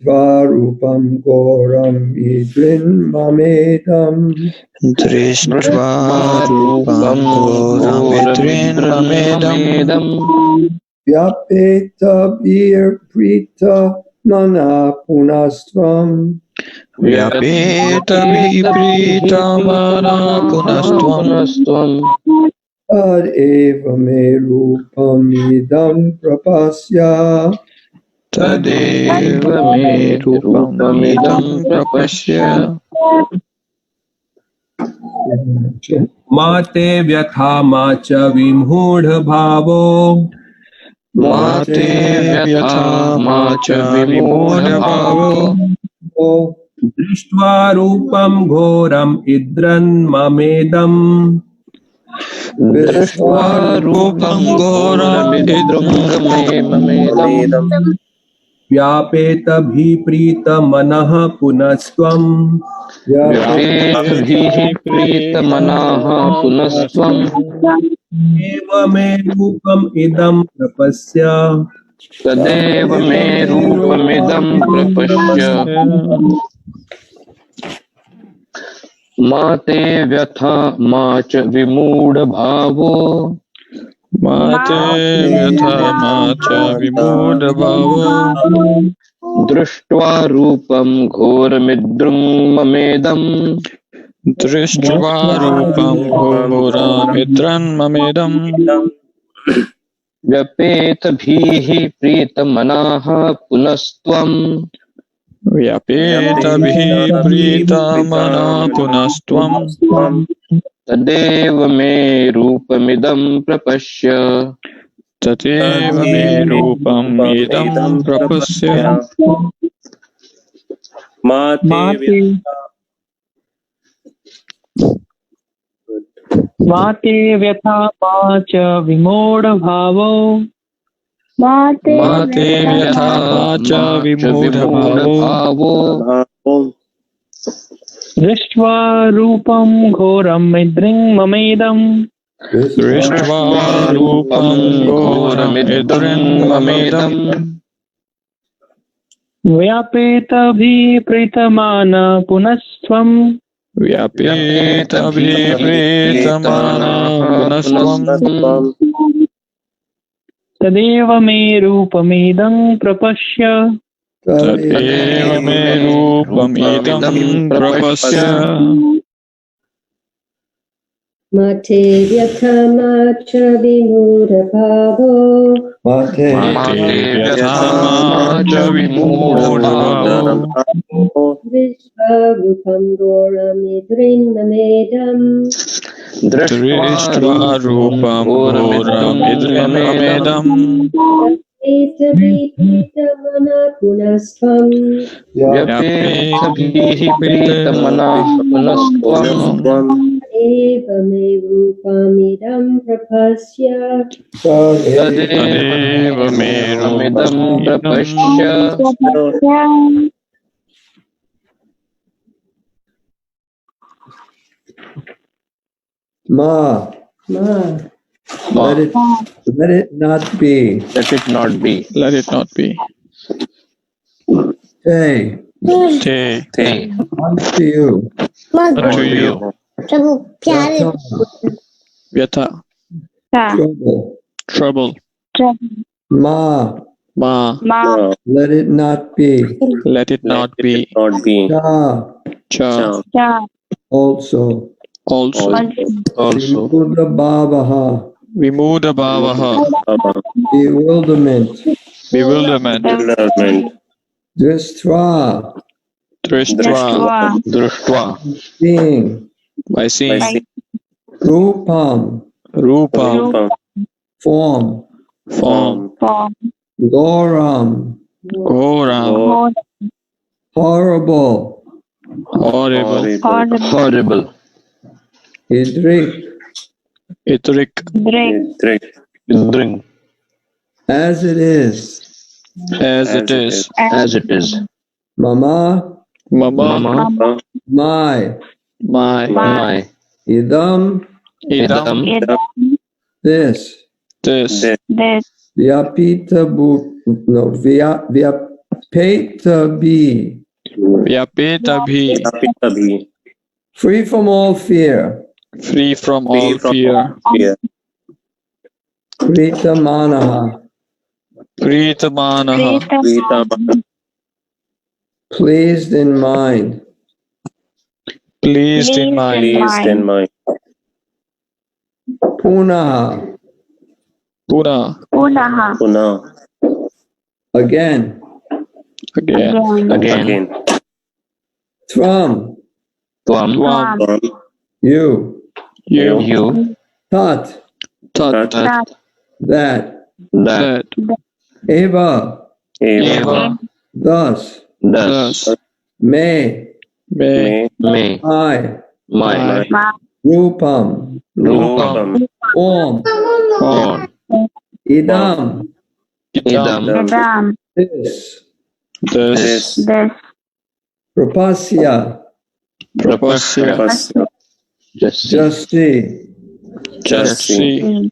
Svarupam Goram Idrin Mamedam Drishtva Rupam Goram Idrin Mamedam Vyapeta Bir Prita Mana Punastvam Vyapeta Viprita Mana Punastvam Tad eva me rupam idam prapasya Tadeva me rupam idam prapasya Mate vyatha macha vimudha bhavo Mate vyatha macha vimudha bhavo Drishtva rupam ghoram idran mamedam Drishtva rupam goram idram mamedam Vyapeta bhiprita manaha punastvam Vyapeta bhiprita manaha punastvam Eva me rupam idam prapasya Tadeva me rupamidam prapasya Mate vyatha macha vimudha bhavo Mate vyatha macha vimudha bhavo Drishtva rupam ghoramidram mamedam Drishtva rupam ghoramidram mamedam Vyapeta bhihi prita manaha punastvam Vyapeta bhihi prita manaha punastvam Tadeva me rupamidam prapasya Tadeva me rupam idam prapasya Mate vyatha macha vimudha bhavo Mate vyatha macha vimudha bhavo Drishtva rupam ghoram idrim mamedam Drishtva rupam ghoram idram mamedam Vyapeta bhipritamana punastvam Vyapeta bhipritamana punastvam Tadeva me rupamidam prapasya Tadeva me rupam idam prapasya Mate vyatha macha vimudha bhavo Mate vyatha macha vimudha bhavo Vishvarupam goram idrin mamedam Drishtva rupam ghoram idram mamedam Vyapeta bhiprita mana punastvam Vyapeta bhihi prita manaha punastvam Eva me rupamidam prapasya Tadeva me rupamidam prapasya Ma. Let it not be. Let it not be. Let it not be. Hey, Te. unto you. Unto you. Prabhu, Pyari. Vyatha. Trouble. Trouble. Ma. Let it not be. Let it not be. Cha. Cha. Also. Vimudha bhavaha. Vimudha bhavaha. Bewilderment. Drishtva. Seeing. By seeing. Rupam. Form. Goram. Horrible. Idrik. As it is. Mama. My. Idam. This. Vyapita no, vyapetabi, Vyapetabi, free from all fear, free from all fear. pritamanaha, Pritamanaha, pleased in mind, pleased in mind. punaha, Puna, again, again. tvam, Tvam, you, you. tat, Tat, that, that. eva, Eva, thus, thus. me, May, I, my. rupam, Rupam, form, form. idam, Idam, this, this. prapasya, Prapasya, just see. just see.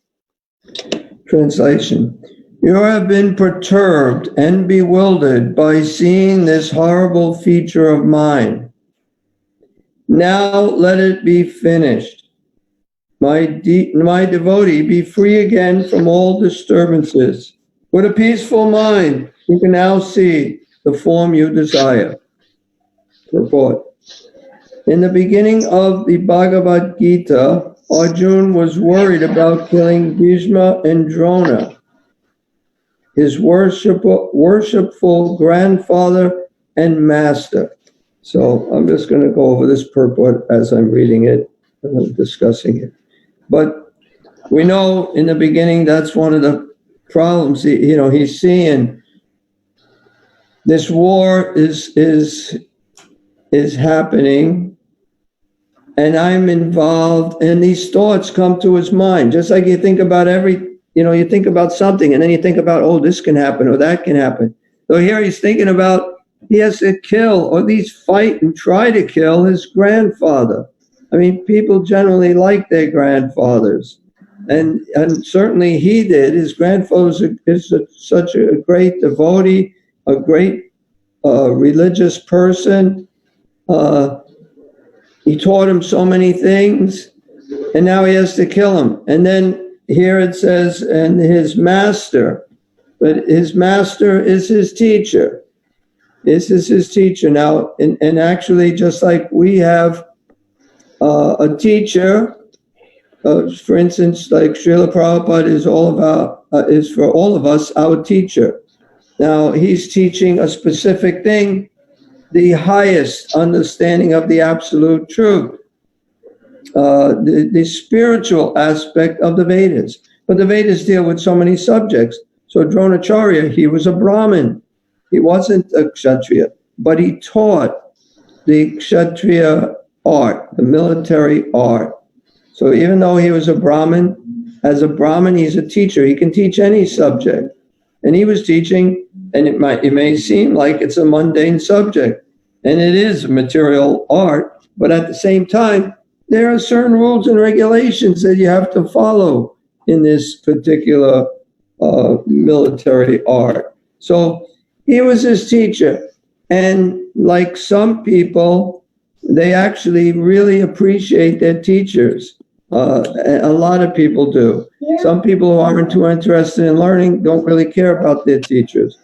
Translation. You have been perturbed and bewildered by seeing this horrible feature of mine. Now let it be finished. My devotee, be free again from all disturbances. With a peaceful mind, you can now see the form you desire. Report. In the beginning of the Bhagavad Gita, Arjuna was worried about killing Bhima and Drona, his worshipful grandfather and master. So I'm just going to go over this purport as I'm reading it and discussing it. But we know in the beginning that's one of the problems. He's seeing this war is happening, and I'm involved, and these thoughts come to his mind. Just like you think about you think about something, and then you think about, oh, this can happen or that can happen. So here he's thinking about he has to kill or at least fight and try to kill his grandfather. I mean, people generally like their grandfathers, and certainly he did. His grandfather is such a great devotee, a great religious person. He taught him so many things, and now he has to kill him. And then here it says, and his master, but his master is his teacher. This is his teacher now. And actually, just like we have a teacher, for instance, like Srila Prabhupada is for all of us our teacher. Now he's teaching a specific thing, the highest understanding of the absolute truth, the spiritual aspect of the Vedas. But the Vedas deal with so many subjects. So Dronacharya, he was a Brahmin. He wasn't a Kshatriya, but he taught the Kshatriya art, the military art. So even though he was a Brahmin, as a Brahmin, he's a teacher. He can teach any subject. And he was teaching, and it may seem like it's a mundane subject, and it is material art, but at the same time, there are certain rules and regulations that you have to follow in this particular military art. So he was his teacher. And like some people, they actually really appreciate their teachers. A lot of people do. Some people who aren't too interested in learning don't really care about their teachers.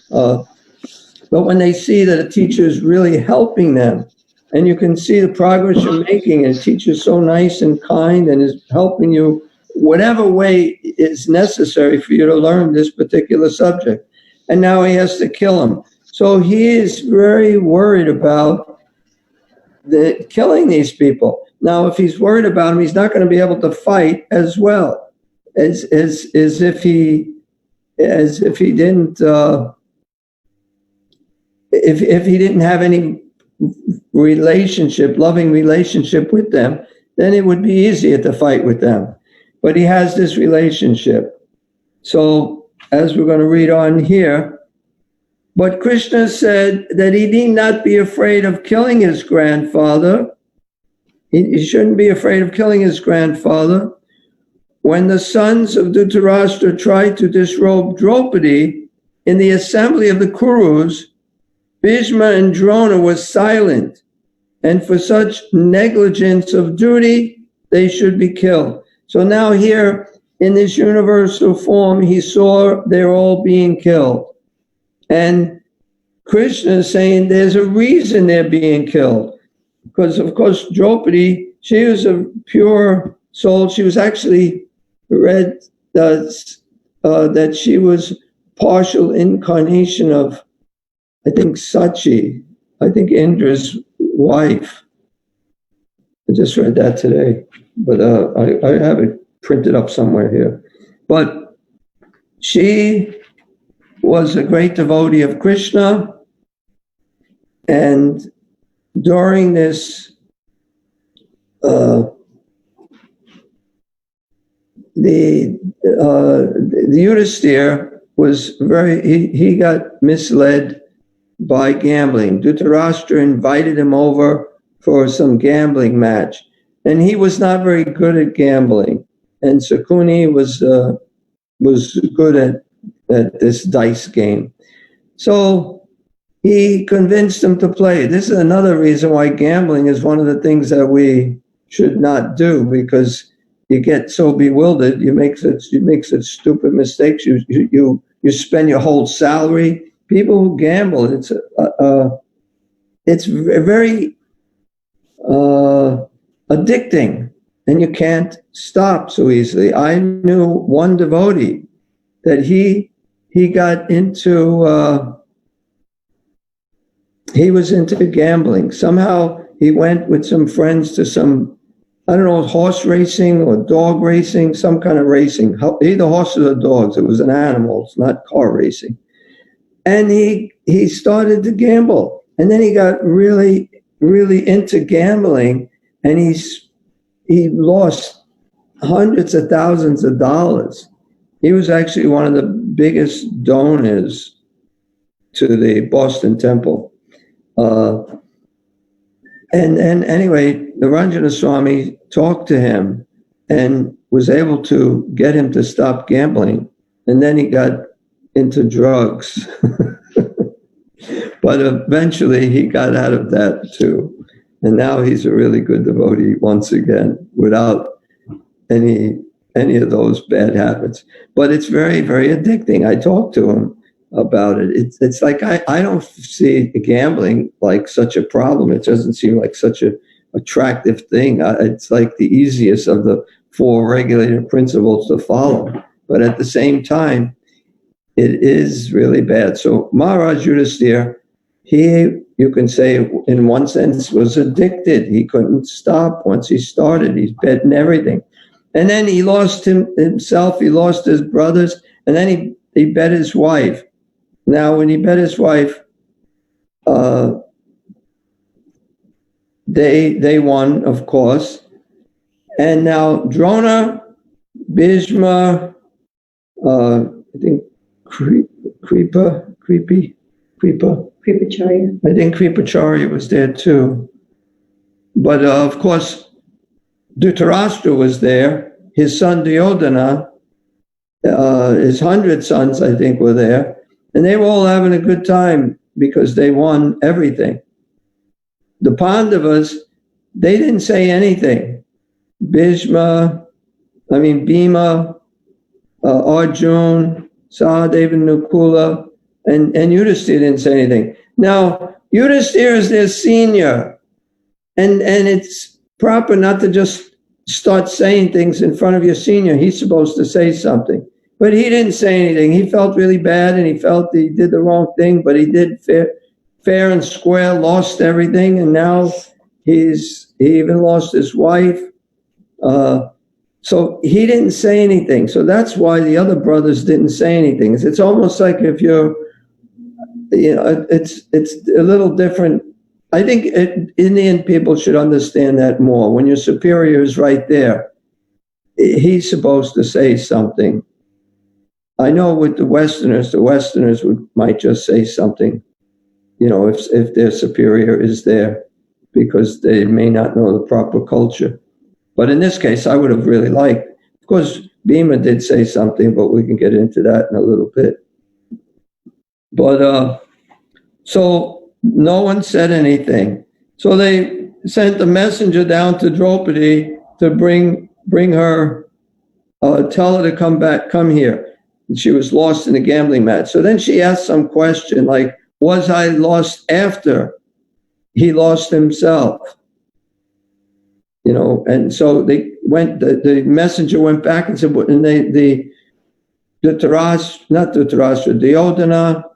But when they see that a teacher is really helping them, and you can see the progress you're making, and a teacher's so nice and kind and is helping you whatever way is necessary for you to learn this particular subject. And now he has to kill him. So he is very worried about killing these people. Now, if he's worried about them, he's not going to be able to fight as well as if he didn't if he didn't have any loving relationship with them, then it would be easier to fight with them. But he has this relationship. So as we're going to read on here, but Krishna said that he need not be afraid of killing his grandfather. He shouldn't be afraid of killing his grandfather. When the sons of Dhritarashtra tried to disrobe Draupadi in the assembly of the Kurus, Bhima and Drona were silent, and for such negligence of duty, they should be killed. So now here, in this universal form, he saw they're all being killed. And Krishna is saying there's a reason they're being killed. Because, of course, Draupadi, she was a pure soul. She was actually read that she was partial incarnation of, I think, Sachi, I think Indra's wife. I just read that today, but I have it printed up somewhere here. But she was a great devotee of Krishna, and during this, the Yudhisthira was he got misled by gambling. Dhritarashtra invited him over for some gambling match, and he was not very good at gambling. And Sakuni was good at this dice game. So he convinced him to play. This is another reason why gambling is one of the things that we should not do, because you get so bewildered, you make such stupid mistakes. You spend your whole salary. People who gamble, it's very addicting, and you can't stop so easily. I knew one devotee that he got into. He was into gambling. Somehow he went with some friends to some, I don't know, horse racing or dog racing, some kind of racing, either horses or dogs. It was an animal, it's not car racing. And he started to gamble. And then he got really, really into gambling, and he lost hundreds of thousands of dollars. He was actually one of the biggest donors to the Boston Temple. And anyway, the Arjuna Swami talked to him and was able to get him to stop gambling. And then he got into drugs. But eventually he got out of that too. And now he's a really good devotee once again, without any of those bad habits. But it's very, very addicting. I talked to him about it. It's like I don't see gambling like such a problem. It doesn't seem like such a attractive thing. It's like the easiest of the four regulated principles to follow. But at the same time, it is really bad. So Maharaj Yudhisthira, you can say, in one sense, was addicted. He couldn't stop once he started. He's betting everything. And then he lost himself, he lost his brothers, and then he bet his wife. Now, when he bet his wife, they won, of course. And now Drona, Bhima, I think Kripacharya. I think Kripacharya was there too. But of course, Dhritarashtra was there. His son Duryodhana, his 100 sons, I think, were there. And they were all having a good time because they won everything. The Pandavas, they didn't say anything. Bhima, Arjuna, Sahadeva, Nakula, and Yudhisthira didn't say anything. Now, Yudhisthira is their senior, and it's proper not to just start saying things in front of your senior. He's supposed to say something. But he didn't say anything. He felt really bad, and he felt he did the wrong thing, but he did fair and square, lost everything, and now he even lost his wife. So he didn't say anything. So that's why the other brothers didn't say anything. It's almost like if you're, it's a little different. I think Indian people should understand that more. When your superior is right there, he's supposed to say something. I know with the Westerners might just say something, if their superior is there, because they may not know the proper culture. But in this case, I would have really liked, of course, Bhima did say something, but we can get into that in a little bit. But so no one said anything. So they sent a messenger down to Draupadi to bring her, tell her to come here. She was lost in a gambling match. So then she asked some question like, was I lost after he lost himself? And so they went, the messenger went back and said, and Duryodhana,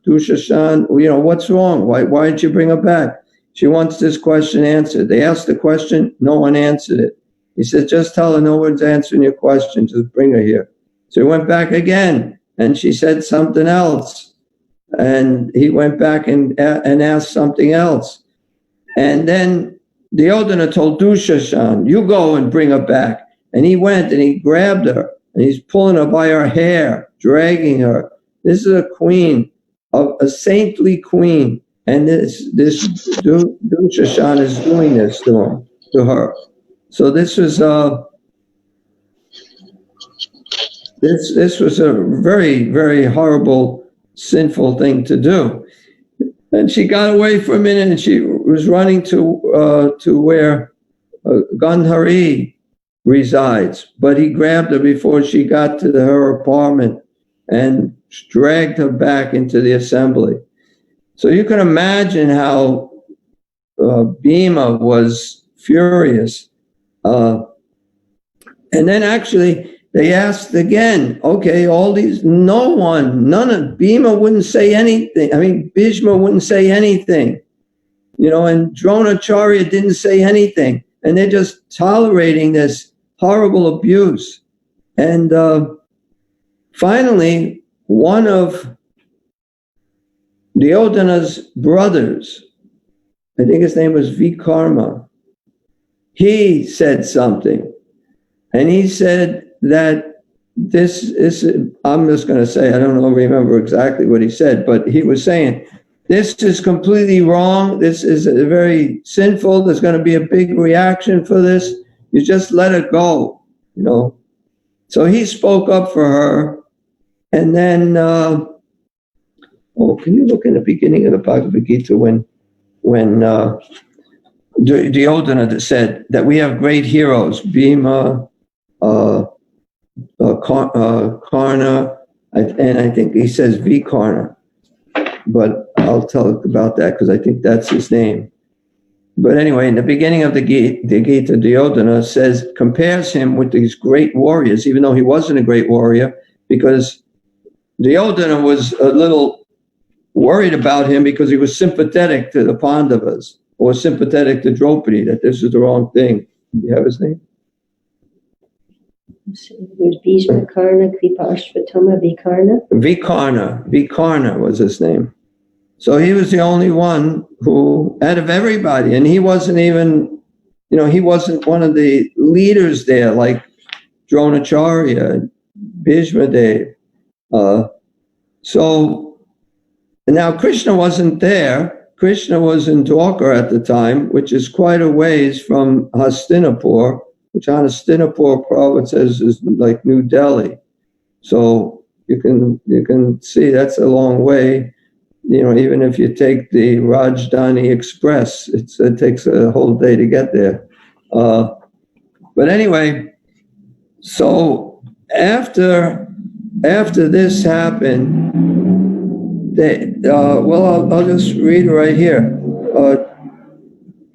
Dushashan, what's wrong? Why did you bring her back? She wants this question answered. They asked the question, no one answered it. He said, just tell her no one's answering your question, just bring her here. So he went back again, and she said something else. And he went back and asked something else. And then Duryodhana told Dushashan, you go and bring her back. And he went and he grabbed her, and he's pulling her by her hair, dragging her. This is a queen, a saintly queen. And this Dushashan is doing this to her. So this was this was a very, very horrible, sinful thing to do. And she got away for a minute, and she was running to where Gandhari resides. But he grabbed her before she got to her apartment and dragged her back into the assembly. So you can imagine how Bhima was furious. And then actually they asked again, okay, none of Bhima wouldn't say anything. I mean, Bhishma wouldn't say anything, and Dronacharya didn't say anything. And they're just tolerating this horrible abuse. And finally, one of Duryodhana's brothers, I think his name was Vikarma, he said something. And he said that this is, I'm just going to say, I don't remember exactly what he said, but he was saying, this is completely wrong. This is very sinful. There's going to be a big reaction for this. You just let it go, So he spoke up for her. And then, can you look in the beginning of the Bhagavad Gita when Duryodhana said that we have great heroes, Bhima, Karna, and I think he says Vikarna, but I'll tell about that because I think that's his name. But anyway, in the beginning of the Gita, Duryodhana compares him with these great warriors, even though he wasn't a great warrior, because Duryodhana was a little worried about him because he was sympathetic to the Pandavas or sympathetic to Draupadi, that this is the wrong thing. Do you have his name? There's Bhishma, Karna, Kripa, Ashvatthama, Vikarna. Vikarna was his name. So he was the only one who, out of everybody, and he wasn't even, he wasn't one of the leaders there like Dronacharya, Bhishma Dev. So now Krishna wasn't there. Krishna was in Dwarka at the time, which is quite a ways from Hastinapur, which Hastinapur province is like New Delhi. So you can see that's a long way. Even if you take the Rajdhani Express, it takes a whole day to get there. But anyway, so after this happened, I'll just read it right here.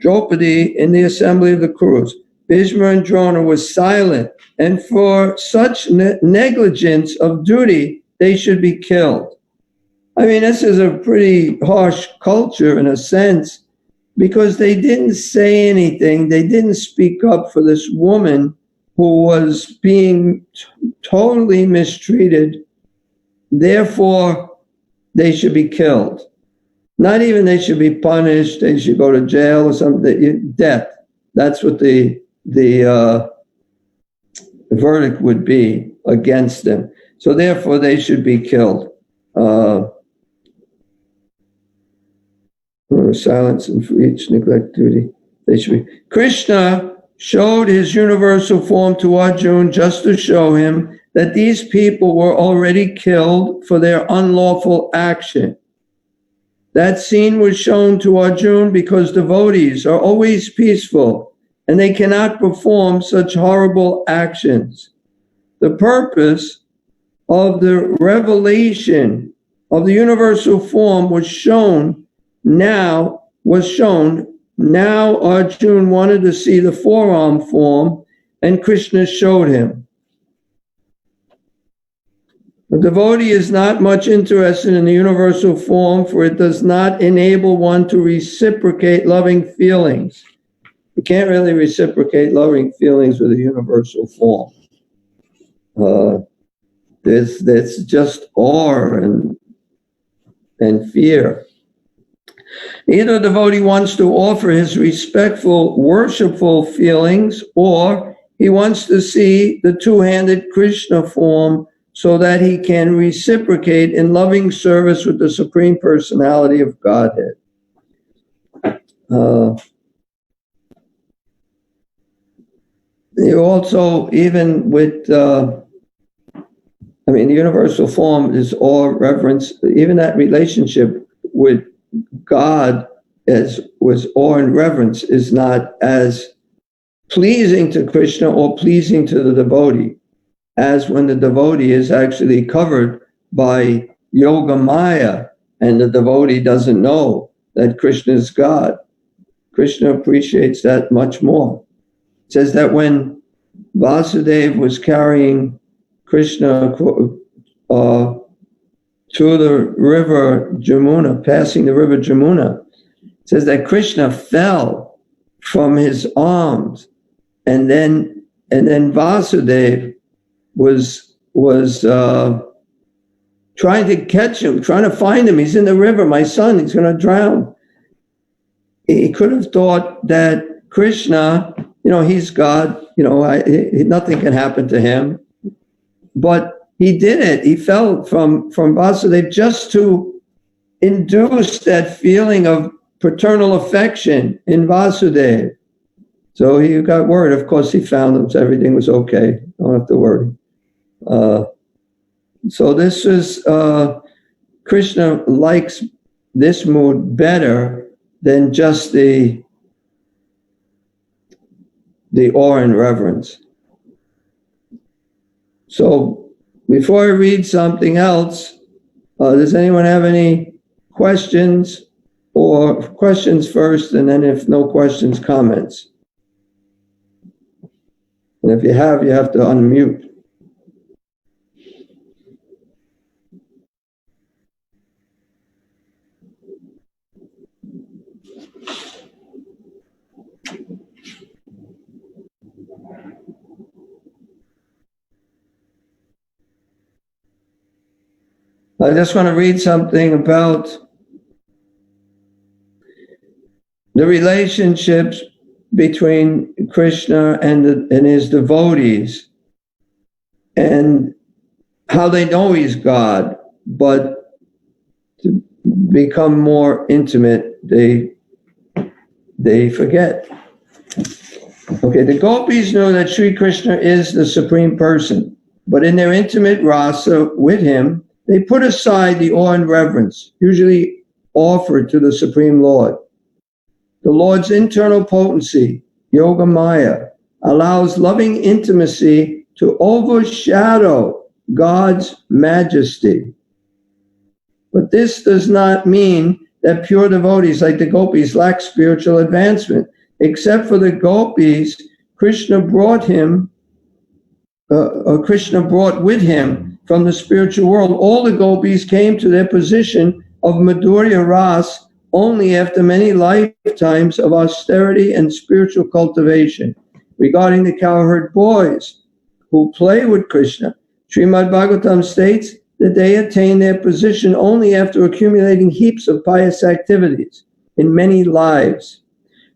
Draupadi in the assembly of the Kurus, Bhishma and Drona were silent, and for such negligence of duty, they should be killed. I mean, this is a pretty harsh culture in a sense, because they didn't say anything. They didn't speak up for this woman who was being totally mistreated. Therefore, they should be killed. Not even they should be punished. They should go to jail or something. Death. That's what the verdict would be against them. So therefore, they should be killed. Silence and for each neglect duty. They should be. Krishna showed his universal form to Arjuna just to show him that these people were already killed for their unlawful action. That scene was shown to Arjuna because devotees are always peaceful and they cannot perform such horrible actions. The purpose of the revelation of the universal form was shown. Now Arjuna wanted to see the four-arm form, and Krishna showed him. The devotee is not much interested in the universal form, for it does not enable one to reciprocate loving feelings. You can't really reciprocate loving feelings with a universal form. There's just awe and fear. Either the devotee wants to offer his respectful, worshipful feelings, or he wants to see the two-handed Krishna form so that he can reciprocate in loving service with the Supreme Personality of Godhead. You also, even with, the universal form is awe, reverence, even that relationship with God was awe and reverence is not as pleasing to Krishna or pleasing to the devotee as when the devotee is actually covered by yoga maya and the devotee doesn't know that Krishna is God. Krishna appreciates that much more. It says that when Vasudeva was carrying Krishna to the river Jamuna, passing the river Jamuna, it says that Krishna fell from his arms, and then Vasudeva was trying to catch him, trying to find him. He's in the river, my son, he's going to drown. He could have thought that Krishna, he's God, nothing can happen to him. But he did it. He fell from Vasudeva just to induce that feeling of paternal affection in Vasudeva. So he got worried. Of course, he found him, so everything was okay. Don't have to worry. So this is, Krishna likes this mood better than just the awe and reverence. So before I read something else, does anyone have any questions? Or questions first, and then if no questions, comments. And if you have to unmute. I just want to read something about the relationships between Krishna and his devotees, and how they know he's God, but to become more intimate, they forget. Okay, the Gopis know that Sri Krishna is the Supreme Person, but in their intimate rasa with him, they put aside the awe and reverence usually offered to the Supreme Lord. The Lord's internal potency, yoga maya, allows loving intimacy to overshadow God's majesty. But this does not mean that pure devotees like the Gopis lack spiritual advancement. Except for the Gopis, Krishna brought with him from the spiritual world. All the Gopis came to their position of Madhurya Ras only after many lifetimes of austerity and spiritual cultivation. Regarding the cowherd boys who play with Krishna, Srimad Bhagavatam states that they attain their position only after accumulating heaps of pious activities in many lives.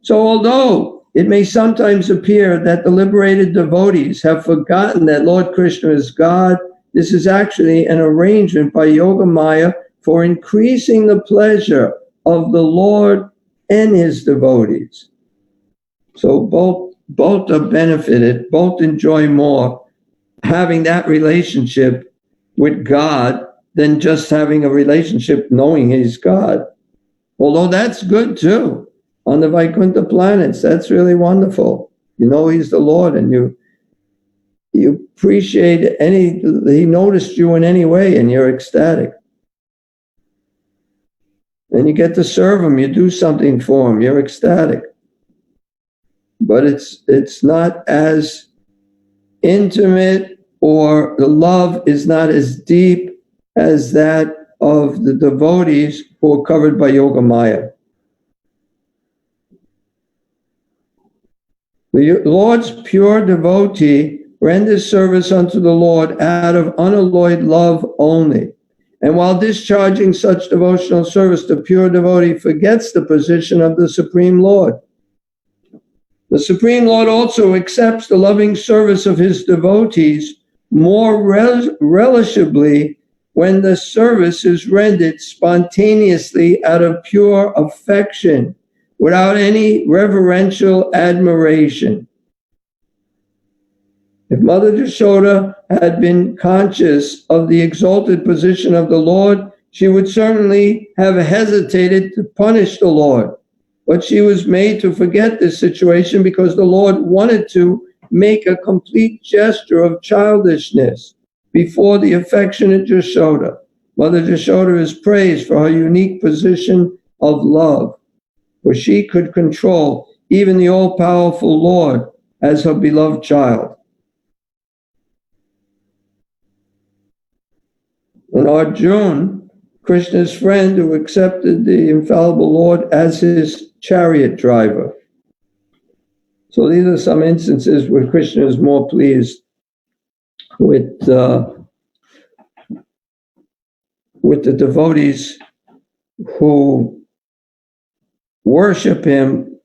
So although it may sometimes appear that the liberated devotees have forgotten that Lord Krishna is God, this is actually an arrangement by Yoga Maya for increasing the pleasure of the Lord and his devotees. So both are benefited, both enjoy more having that relationship with God than just having a relationship knowing he's God. Although that's good too. On the Vaikuntha planets, that's really wonderful. You know he's the Lord, and you appreciate he noticed you in any way, and you're ecstatic. And you get to serve him, you do something for him, you're ecstatic. But it's not as intimate, or the love is not as deep as that of the devotees who are covered by Yoga Maya. The Lord's pure devotee renders service unto the Lord out of unalloyed love only. And while discharging such devotional service, the pure devotee forgets the position of the Supreme Lord. The Supreme Lord also accepts the loving service of his devotees more relishably when the service is rendered spontaneously out of pure affection, without any reverential admiration. If Mother Yashoda had been conscious of the exalted position of the Lord, she would certainly have hesitated to punish the Lord. But she was made to forget this situation because the Lord wanted to make a complete gesture of childishness before the affectionate Yashoda. Mother Yashoda is praised for her unique position of love, for she could control even the all-powerful Lord as her beloved child. And Arjuna, Krishna's friend who accepted the infallible Lord as his chariot driver. So these are some instances where Krishna is more pleased with the devotees who worship him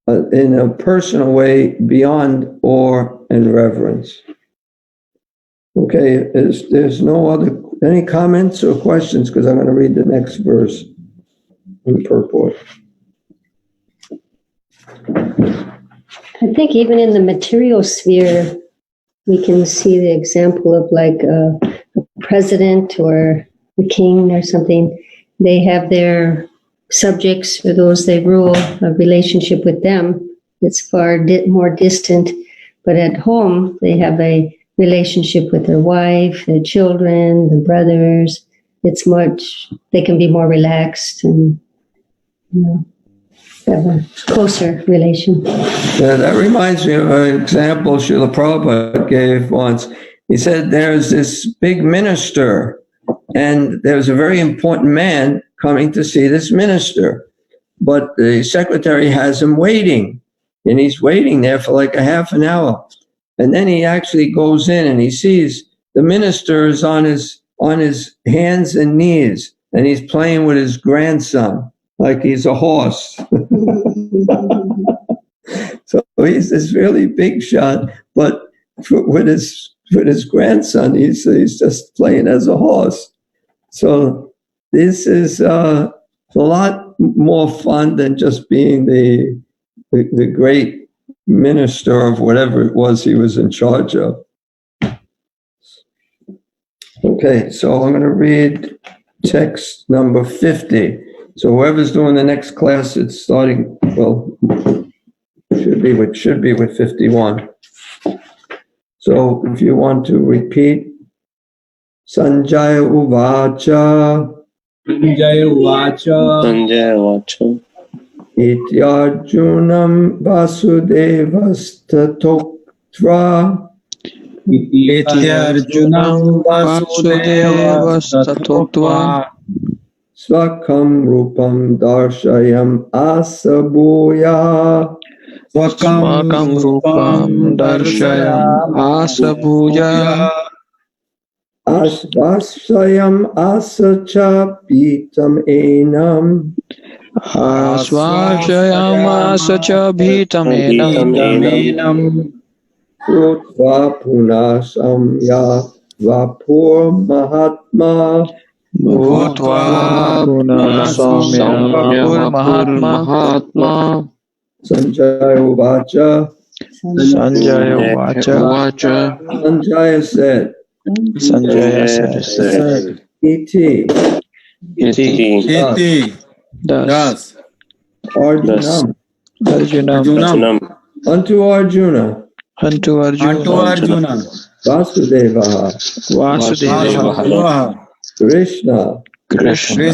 in a personal way beyond awe and reverence. Okay, there's any comments or questions, because I'm going to read the next verse in purport. I think even in the material sphere, we can see the example of like a president or a king or something. They have their subjects, or those they rule, a relationship with them that's far more distant. But at home, they have a relationship with their wife, their children, the brothers. They can be more relaxed and, have a closer relation. Yeah, that reminds me of an example Srila Prabhupada gave once. He said there's this big minister, and there's a very important man coming to see this minister. But the secretary has him waiting, and he's waiting there for like a half an hour. And then he actually goes in and he sees the minister is on his hands and knees, and he's playing with his grandson like he's a horse. So he's this really big shot, but with his grandson, he's just playing as a horse. So this is a lot more fun than just being the great minister of whatever it was he was in charge of. Okay, so I'm going to read text number 50. So whoever's doing the next class, it's starting, well, should be with 51. So if you want to repeat, Sanjaya Uvacha. Sanjaya Uvacha. Sanjaya Vacha. Ityarjunam Vasudevastatoktva. Ityarjunam Vasudevastatoktva. Swakam Rupam Darshayam Asabhuya. Swakam Rupam Darshayam Asabhuya. Asvasayam Asacha Pitam Enam. Asvashayam Asacha Bhitam Enam. Rutva Punasam Ya Vapur Mahatma. Bhutva Punasam Vapur Mahatma. Sanjaya Uvacha. Sanjaya Vacha. Sanjaya said. Sanjaya said. Iti. Das. Arjunam. Arjuna. Unto Arjuna. Unto Unto Arjuna. Arjuna. Vasudevaha. Vasudeva. Krishna. Krishna.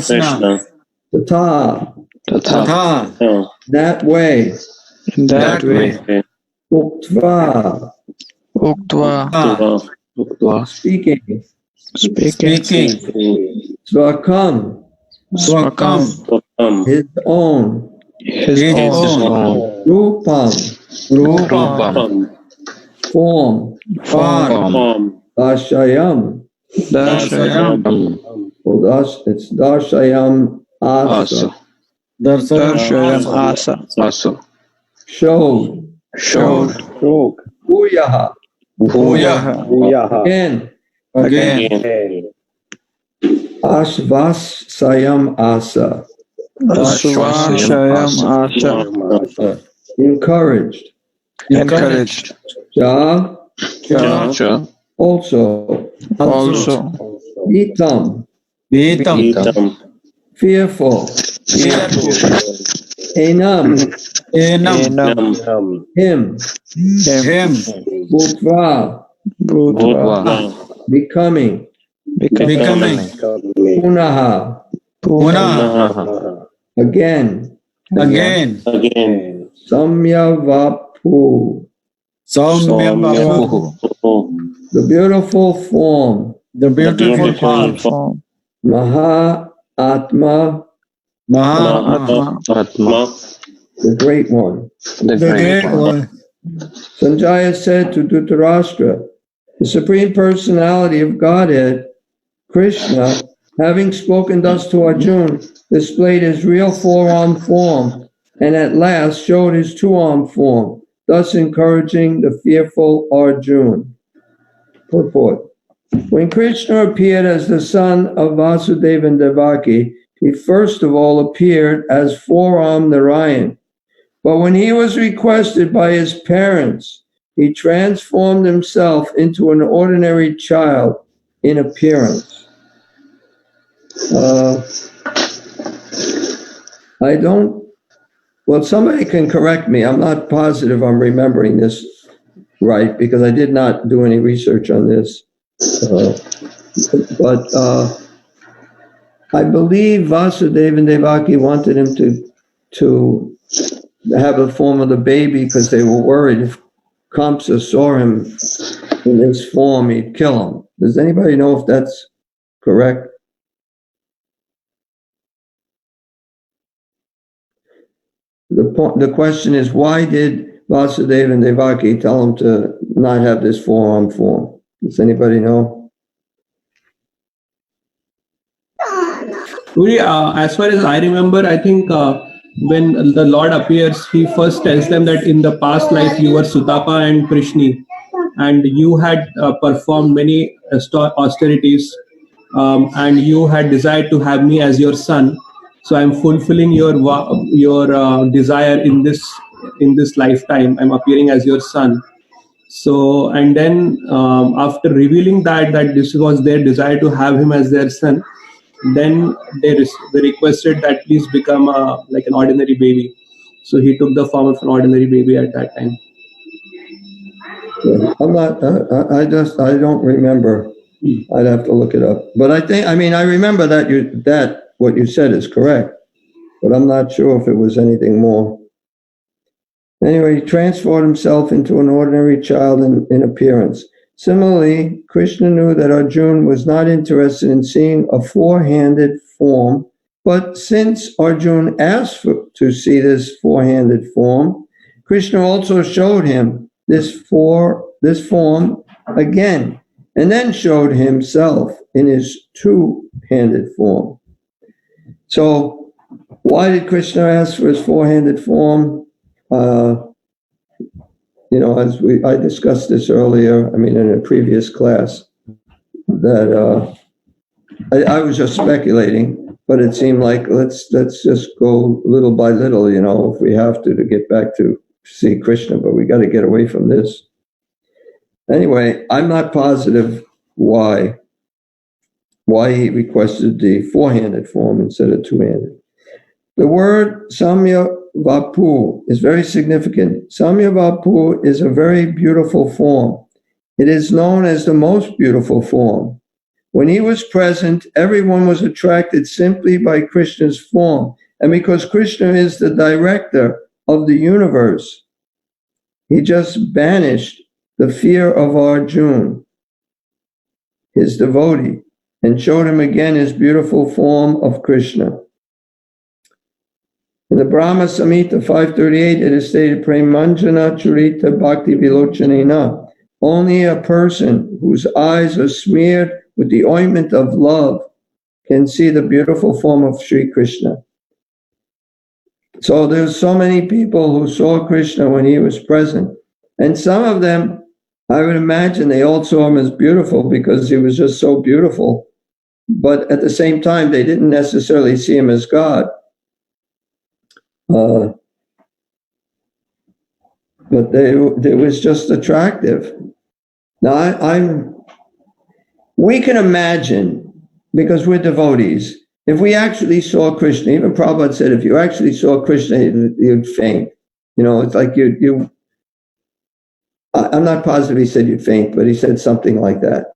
Tata. Tatha. That way. In that way. Uktva. Uktva. Speaking. Speaking. Svakam. Swakam. His own. His own. Rupam. Rupam. Form. Dashayam. Darshayam. Well, it's Dashayam Asa. Darshayam Asa. Showed. Bhuyaha. Again. Ashvasayam Asa. Ashvashayam Asa. Encouraged. Ja. Also. Vitam. Fearful. Enam. Him. Bhutva. Becoming. Punaha. Again. Samyavapu. The beautiful form. Maha Atma. The great one. Sanjaya said to Dhritarashtra, the Supreme Personality of Godhead, Krishna, having spoken thus to Arjuna, displayed his real four-armed form and at last showed his two-armed form, thus encouraging the fearful Arjuna. Purport. When Krishna appeared as the son of Vasudeva and Devaki, he first of all appeared as four-armed Narayan. But when he was requested by his parents, he transformed himself into an ordinary child in appearance. Somebody can correct me. I'm not positive I'm remembering this right because I did not do any research on this. But I believe Vasudeva and Devaki wanted him to have the form of the baby because they were worried if Kamsa saw him in this form, he'd kill him. Does anybody know if that's correct? The question is, why did Vasudeva and Devaki tell him to not have this four-arm form? Does anybody know? As far as I remember, I think when the Lord appears, he first tells them that in the past life you were Sutapa and Prishni, and you had performed many austerities, and you had desired to have me as your son. So I'm fulfilling your desire in this lifetime. I'm appearing as your son. So, and then after revealing that this was their desire to have him as their son, then they requested that please become like an ordinary baby. So he took the form of an ordinary baby at that time. I'm not. I don't remember. I'd have to look it up. But I remember that what you said is correct. But I'm not sure if it was anything more. Anyway, he transformed himself into an ordinary child in appearance. Similarly, Krishna knew that Arjuna was not interested in seeing a four-handed form, but since Arjuna asked to see this four-handed form, Krishna also showed him this form again, and then showed himself in his two-handed form. So, why did Krishna ask for his four-handed form? As I discussed this earlier, in a previous class, that I was just speculating, but it seemed like let's just go little by little, if we have to get back to see Krishna, but we got to get away from this. Anyway, I'm not positive why he requested the four-handed form instead of two-handed. The word Samyavapu is very significant. Samyavapu is a very beautiful form. It is known as the most beautiful form. When he was present, everyone was attracted simply by Krishna's form. And because Krishna is the director of the universe, he just banished the fear of Arjuna, his devotee, and showed him again his beautiful form of Krishna. In the Brahma Samhita 538, it is stated, Premanjana Churita Bhakti Vilochanena. Only a person whose eyes are smeared with the ointment of love can see the beautiful form of Sri Krishna. So there's so many people who saw Krishna when he was present. And some of them, I would imagine they all saw him as beautiful because he was just so beautiful. But at the same time, they didn't necessarily see him as God. But it was just attractive. Now, we can imagine, because we're devotees, if we actually saw Krishna, even Prabhupada said, if you actually saw Krishna, you'd faint. You know, it's like I'm not positive he said you'd faint, but he said something like that,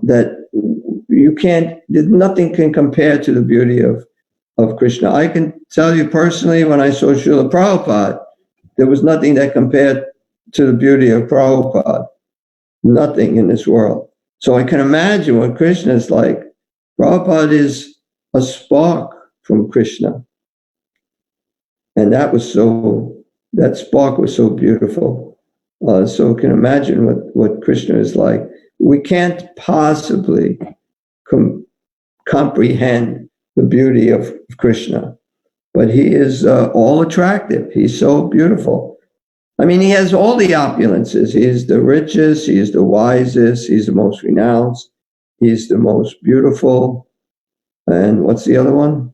that you can't, nothing can compare to the beauty of Krishna. I can tell you personally, when I saw Srila Prabhupada, there was nothing that compared to the beauty of Prabhupada. Nothing in this world. So I can imagine what Krishna is like. Prabhupada is a spark from Krishna. And that spark was so beautiful. So I can imagine what Krishna is like. We can't possibly comprehend the beauty of Krishna, but he is all attractive. He's so beautiful. I mean, he has all the opulences. He is the richest, he is the wisest, he's the most renounced, he's the most beautiful. And what's the other one?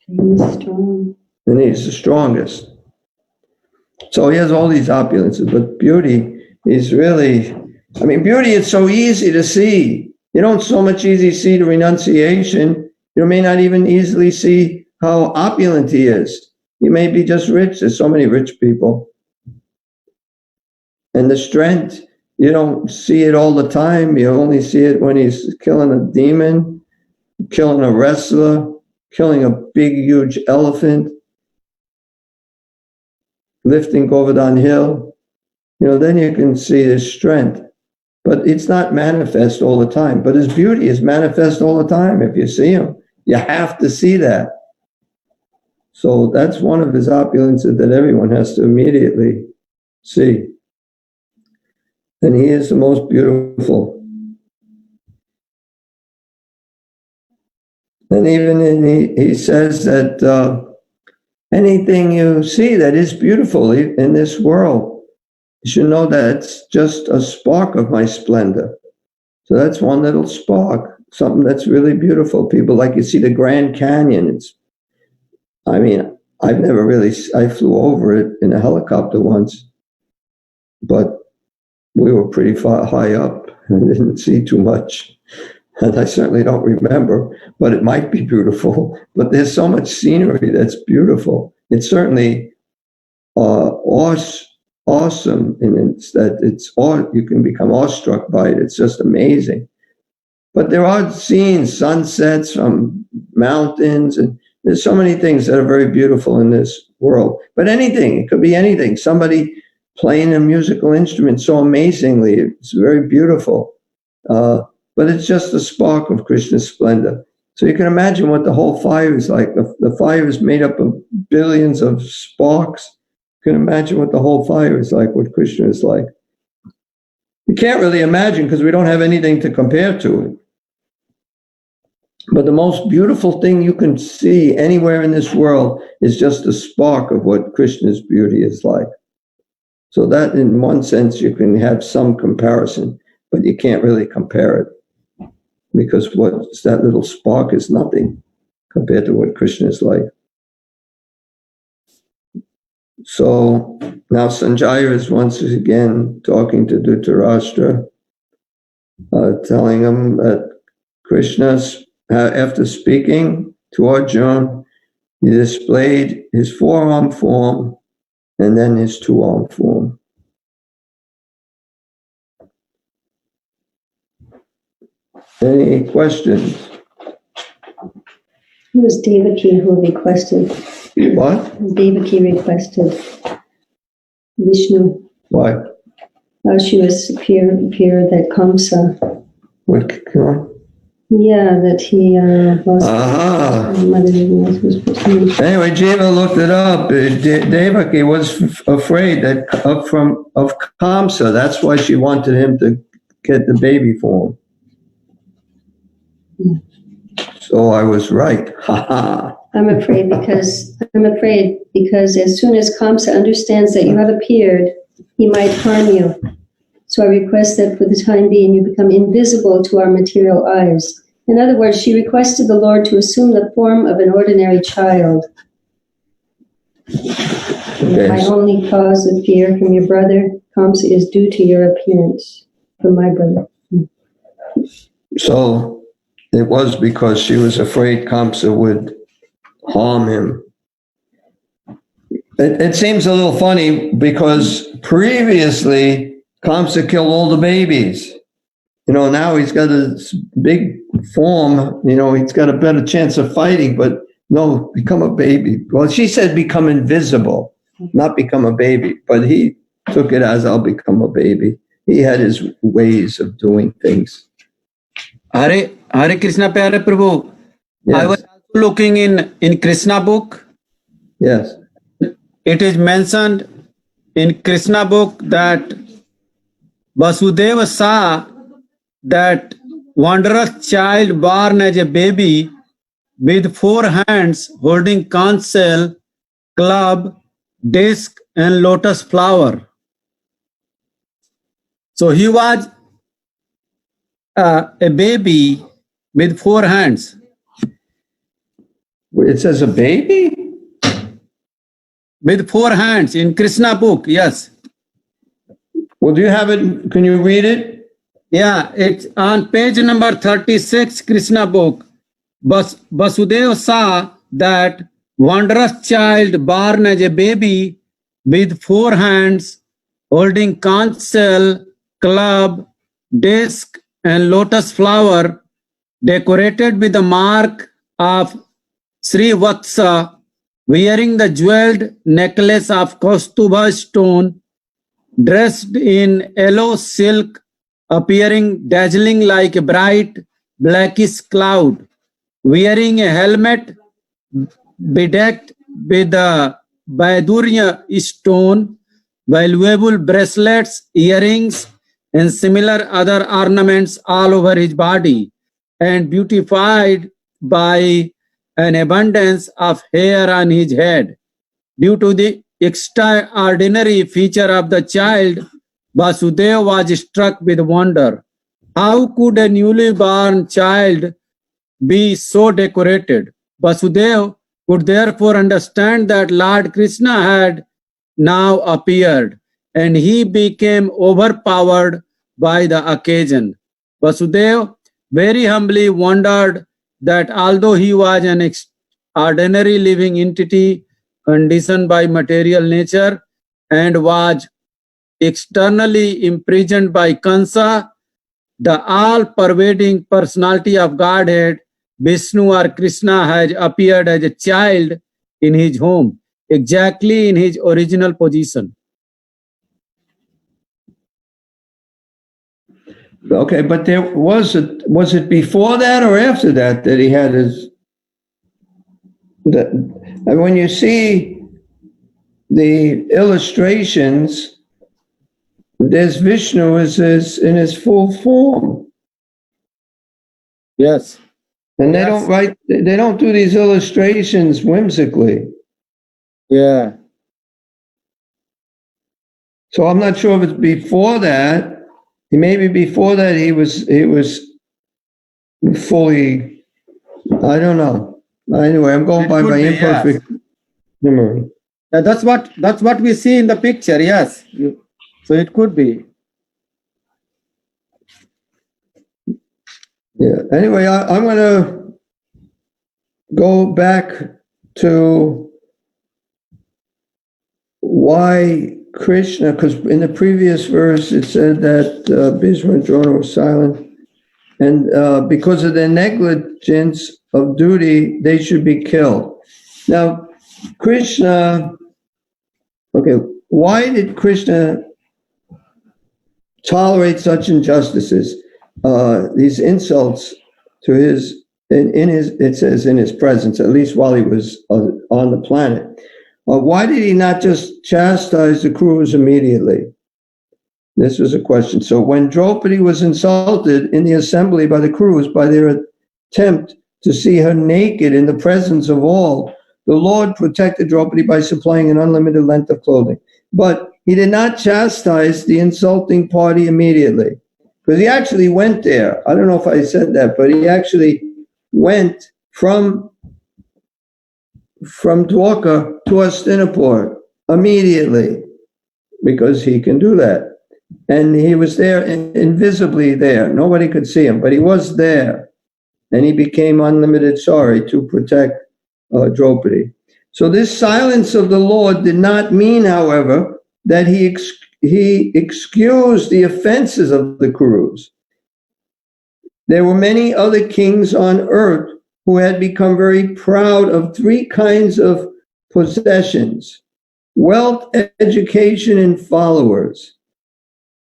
He's strong. And he's the strongest. So he has all these opulences, but beauty is really, I mean, beauty is so easy to see. You don't so much easily see the renunciation. You may not even easily see how opulent he is. He may be just rich. There's so many rich people. And the strength, you don't see it all the time. You only see it when he's killing a demon, killing a wrestler, killing a big, huge elephant, lifting Govardhan Hill. You know, then you can see his strength. But it's not manifest all the time. But his beauty is manifest all the time. If you see him, you have to see that. So that's one of his opulences that everyone has to immediately see. And he is the most beautiful. And even he says that anything you see that is beautiful in this world, you should know that it's just a spark of my splendor. So that's one little spark, something that's really beautiful. People, like you see the Grand Canyon, I mean, I flew over it in a helicopter once, but we were pretty far high up and didn't see too much. And I certainly don't remember, but it might be beautiful. But there's so much scenery that's beautiful. It's certainly awesome, and you can become awestruck by it. It's just amazing. But there are scenes, sunsets from mountains, and there's so many things that are very beautiful in this world. But anything, it could be anything. Somebody playing a musical instrument so amazingly, it's very beautiful. But it's just a spark of Krishna's splendor. So you can imagine what the whole fire is like. The fire is made up of billions of sparks. You can imagine what the whole fire is like, what Krishna is like. We can't really imagine because we don't have anything to compare to it. But the most beautiful thing you can see anywhere in this world is just a spark of what Krishna's beauty is like. So that, in one sense, you can have some comparison, but you can't really compare it because that little spark is nothing compared to what Krishna is like. So now Sanjaya is once again talking to Dhritarashtra, telling him that Krishna after speaking to Arjuna, he displayed his four-arm form and then his two-arm form. Any questions? It was Devaki who requested. What? Devaki requested Vishnu. What? She was appear that Kamsa. What? Yeah, that he was. Aha. Mother was supposed to. Anyway, Jiva looked it up. Devaki was afraid that of Kamsa. That's why she wanted him to get the baby form. Yeah. So I was right. Ha ha. I'm afraid because as soon as Kamsa understands that you have appeared, he might harm you. So I request that for the time being you become invisible to our material eyes. In other words, she requested the Lord to assume the form of an ordinary child. Okay. My only cause of fear from your brother, Kamsa, is due to your appearance from my brother. So it was because she was afraid Kamsa would harm him. It seems a little funny because previously Kamsa killed all the babies. Now he's got a big form, he's got a better chance of fighting, but no, become a baby. Well, she said become invisible, not become a baby, but he took it as I'll become a baby. He had his ways of doing things. Hare Krishna Pyare Prabhu. Yes. I was also looking in Krishna book. Yes. It is mentioned in Krishna book that Vasudeva saw that wondrous child born as a baby with 4 hands holding conch shell, club, disc and lotus flower. So he was a baby with 4 hands. It says a baby? With 4 hands in Krishna book, yes. Well, do you have it? Can you read it? Yeah, it's on page number 36, Krishna book. Vasudeva saw that wondrous child born as a baby with 4 hands holding conch shell, club, disc and lotus flower decorated with the mark of Sri Vatsa, wearing the jeweled necklace of Kaustubha stone, dressed in yellow silk, appearing dazzling like a bright blackish cloud, wearing a helmet bedecked with the Baidurya stone, valuable bracelets, earrings, and similar other ornaments all over his body, and beautified by an abundance of hair on his head. Due to the extraordinary feature of the child, Vasudeva was struck with wonder. How could a newly born child be so decorated? Vasudeva could therefore understand that Lord Krishna had now appeared, and he became overpowered by the occasion. Vasudeva very humbly wondered that although he was an ordinary living entity conditioned by material nature and was externally imprisoned by Kansa, the all-pervading personality of Godhead, Vishnu or Krishna, has appeared as a child in his home, exactly in his original position. Okay, but was it before that or after that he had his? And when you see the illustrations, there's Vishnu in his full form. Yes. And they don't do these illustrations whimsically. Yeah. So I'm not sure if it's before that. Maybe before that he was fully, I don't know. Anyway, I'm going by my imperfect memory. Yeah, that's what we see in the picture, yes. So it could be. Yeah. Anyway, I'm going to go back to why Krishna, because in the previous verse it said that Bhima and Arjuna were silent, and because of their negligence of duty, they should be killed. Now, Krishna, okay, why did Krishna tolerate such injustices, these insults to his, in his, it says in his presence, at least while he was on the planet? Why did he not just chastise the Kurus immediately? This was a question. So when Draupadi was insulted in the assembly by the Kurus by their attempt to see her naked in the presence of all, the Lord protected Draupadi by supplying an unlimited length of clothing. But he did not chastise the insulting party immediately, because he actually went there. I don't know if I said that, but he actually went from Dwarka to Hastinapur immediately, because he can do that. And he was there, invisibly there. Nobody could see him, but he was there. And he became unlimited sorry to protect Draupadi. So this silence of the Lord did not mean, however, that he excused the offenses of the Kurus. There were many other kings on earth who had become very proud of three kinds of possessions: wealth, education, and followers.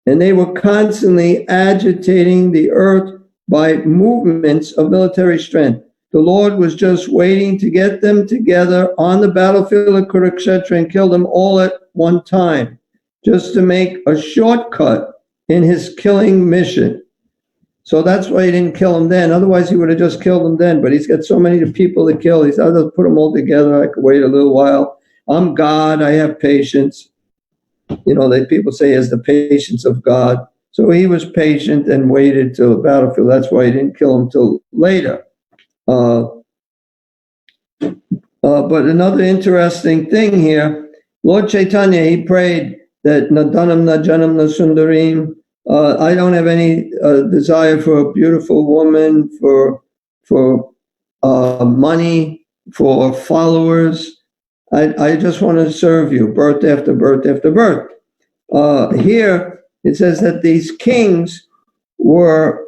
And they were constantly agitating the earth by movements of military strength. The Lord was just waiting to get them together on the battlefield of Kurukshetra and kill them all at one time, just to make a shortcut in his killing mission. So that's why he didn't kill them then. Otherwise, he would have just killed them then. But he's got so many people to kill. He said, I'll just put them all together. I could wait a little while. I'm God. I have patience. You know, that people say he has the patience of God. So he was patient and waited till the battlefield. That's why he didn't kill him till later. But another interesting thing here, Lord Chaitanya, he prayed that Nadanam Najanam Nasundarim. I don't have any desire for a beautiful woman, for money, for followers. I just want to serve you, birth after birth after birth. Here it says that these kings were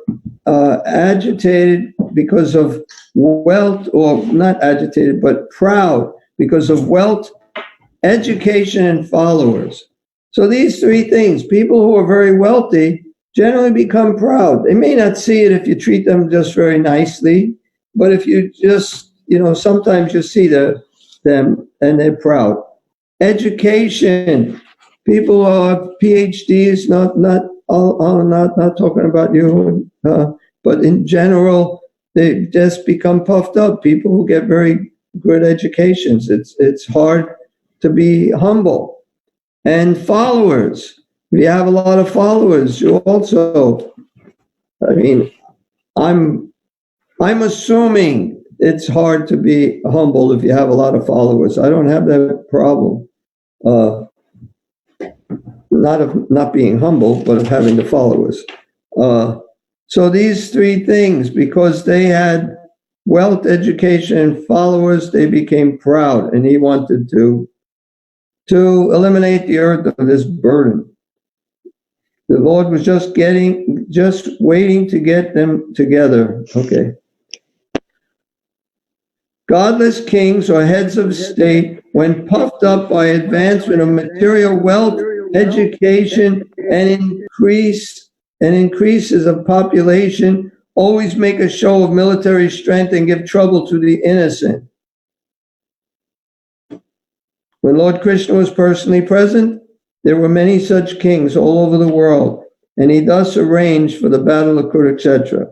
agitated because of wealth, or not agitated, but proud because of wealth, education, and followers. So these three things, people who are very wealthy generally become proud. They may not see it if you treat them just very nicely, but if you just, sometimes you see them and they're proud. Education, people who have PhDs, not talking about you, but in general, they just become puffed up. People who get very good educations, it's hard to be humble. And followers, if you have a lot of followers, you also, I'm assuming it's hard to be humble if you have a lot of followers. I don't have that problem. Not of not being humble, but of having the followers. So these three things, because they had wealth, education, and followers, they became proud, and he wanted to eliminate the earth of this burden. The Lord was just waiting to get them together. Okay. Godless kings or heads of state, when puffed up by advancement of material wealth, education, and increases of population, always make a show of military strength and give trouble to the innocent. When Lord Krishna was personally present, there were many such kings all over the world, and he thus arranged for the battle of Kurukshetra.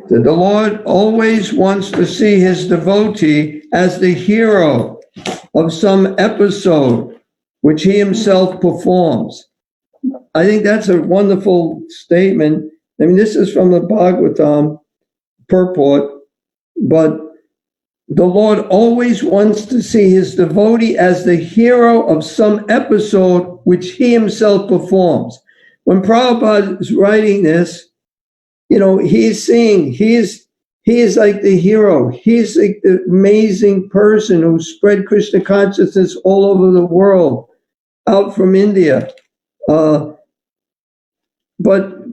That the Lord always wants to see his devotee as the hero of some episode which he himself performs. I think that's a wonderful statement. This is from the Bhagavatam purport, but the Lord always wants to see his devotee as the hero of some episode which he himself performs. When Prabhupada is writing this, he's seeing, he is like the hero. He's like the amazing person who spread Krishna consciousness all over the world, out from India. But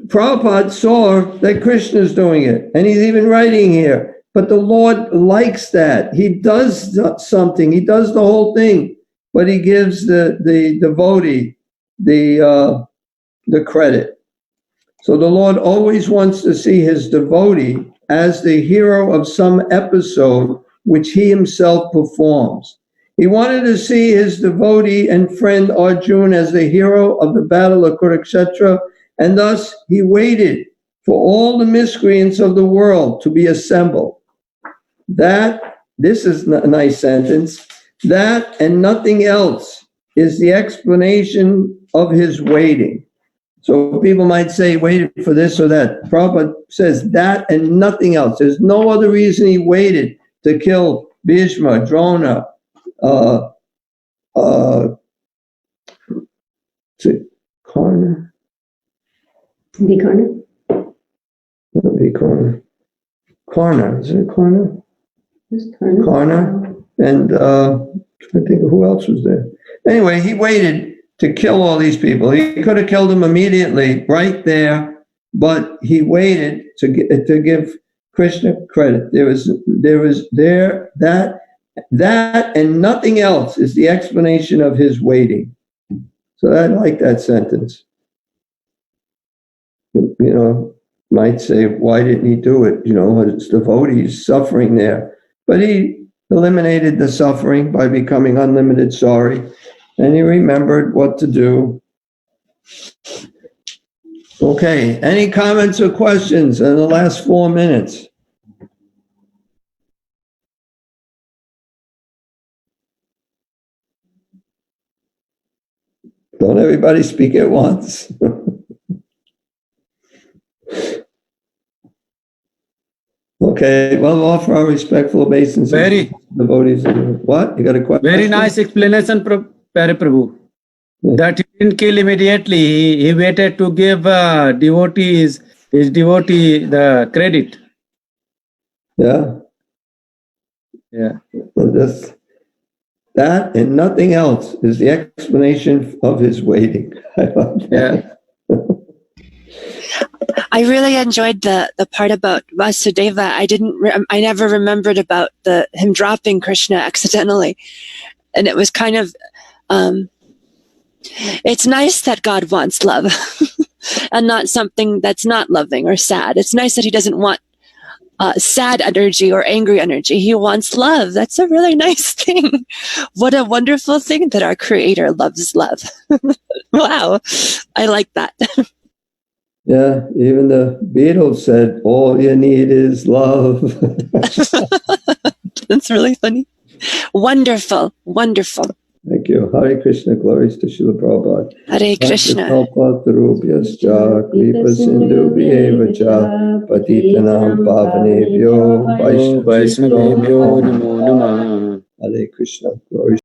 Prabhupada saw that Krishna's doing it, and he's even writing here. But the Lord likes that. He does something. He does the whole thing, but he gives the devotee the credit. So the Lord always wants to see his devotee as the hero of some episode which he himself performs. He wanted to see his devotee and friend Arjuna as the hero of the battle of Kurukshetra, and thus he waited for all the miscreants of the world to be assembled. This is a nice sentence, that and nothing else is the explanation of his waiting. So people might say, waited for this or that. Prabhupada says that and nothing else. There's no other reason he waited to kill Bhima, Drona, Karna? Vikarna? Karna, is it Karna? Karna, and I think who else was there? Anyway, he waited to kill all these people. He could have killed them immediately, right there, but he waited to give Krishna credit. That and nothing else is the explanation of his waiting. So I like that sentence. Might say, why didn't he do it? His devotees suffering there. But he eliminated the suffering by becoming unlimited sorry, and he remembered what to do. Okay, any comments or questions in the last 4 minutes? Don't everybody speak at once. Okay, well, offer our respectful obeisances. Very Devotees. What? You got a question? Very nice explanation, Pyari Prabhu. That he didn't kill immediately. He waited to give his devotee the credit. Yeah. Yeah. So that and nothing else is the explanation of his waiting. I love that. Yeah. I really enjoyed the part about Vasudeva. I never remembered about him dropping Krishna accidentally, and it was kind of. It's nice that God wants love, and not something that's not loving or sad. It's nice that he doesn't want sad energy or angry energy. He wants love. That's a really nice thing. What a wonderful thing that our Creator loves love. Wow, I like that. Yeah, even the Beatles said, all you need is love. That's really funny. Wonderful, wonderful. Thank you. Hare Krishna, glories to Srila Prabhupada. Hare Krishna. Kalpatarubhyascha, kripa sindhubhyevacha, patitanam pavanebhyo, vaishnavebhyo namo namah. Hare Krishna, glories